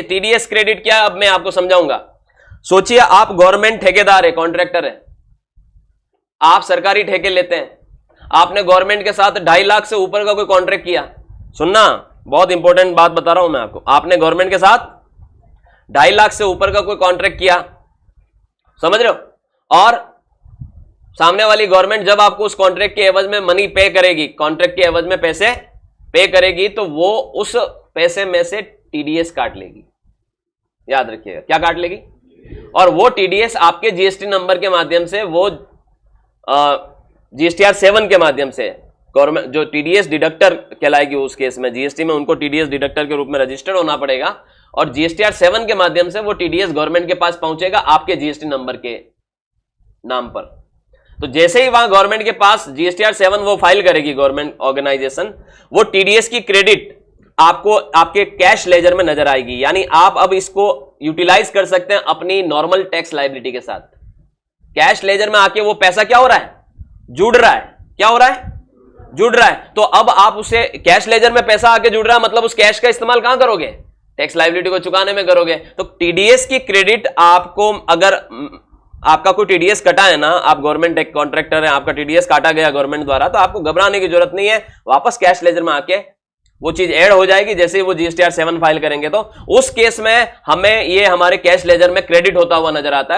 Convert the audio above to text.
TDS credit क्या, अब मैं आपको समझाऊंगा। सोचिए आप गवर्नमेंट ठेकेदार है, कॉन्ट्रैक्टर है, आप सरकारी ठेके लेते हैं, आपने गवर्नमेंट के साथ 2.5 लाख से ऊपर का कोई कॉन्ट्रैक्ट किया। सुनना, बहुत इंपॉर्टेंट बात बता रहा हूं मैं आपको। आपने गवर्नमेंट के साथ 2.5 लाख से ऊपर का कोई कॉन्ट्रैक्ट किया, समझ रहे हो, और सामने वाली गवर्नमेंट जब आपको उस कॉन्ट्रैक्ट के एवज में मनी पे करेगी, कॉन्ट्रैक्ट के एवज में पैसे पे करेगी, तो वो उस पैसे में से टीडीएस काट लेगी। याद रखिएगा, क्या काट लेगी? और वो टीडीएस आपके जीएसटी नंबर के माध्यम से, वो जीएसटीआर 7 के माध्यम से गवर्नमेंट जो टीडीएस डिडक्टर कहलाएगी, उस केस में जीएसटी में उनको टीडीएस डिडक्टर के रूप में रजिस्टर्ड होना पड़ेगा, और जीएसटीआर 7 के माध्यम से वो टीडीएस गवर्नमेंट के पास पहुंचेगा आपके जीएसटी नंबर के नाम पर। तो जैसे ही वहां गवर्नमेंट के पास जीएसटीआर 7 वो फाइल करेगी गवर्नमेंट ऑर्गेनाइजेशन, वो टीडीएस की क्रेडिट आपको आपके कैश लेजर में नजर आएगी। यानी आप अब इसको यूटिलाइज कर सकते हैं अपनी नॉर्मल टैक्स लायबिलिटी के साथ। कैश लेजर में आके वो पैसा क्या हो रहा है? जुड़ रहा है। क्या हो रहा है? जुड़ रहा है। तो अब आप उसे, कैश लेजर में पैसा आके जुड़ रहा है, मतलब उस कैश का इस्तेमाल कहां करोगे? टैक्स लायबिलिटी को चुकाने में करोगे। तो टीडीएस की क्रेडिट आपको, अगर आपका कोई टीडीएस कटा है ना, आप गवर्नमेंट कॉन्ट्रैक्टर है, आपका टीडीएस काटा गया गवर्नमेंट द्वारा, तो आपको घबराने की जरूरत नहीं है। वापस कैश लेजर में आके वो चीज ऐड हो जाएगी। जैसे ही वो जीएसटीआर 7 फाइल करेंगे, तो उस केस में हमें ये हमारे कैश लेजर में क्रेडिट होता हुआ नजर आता है।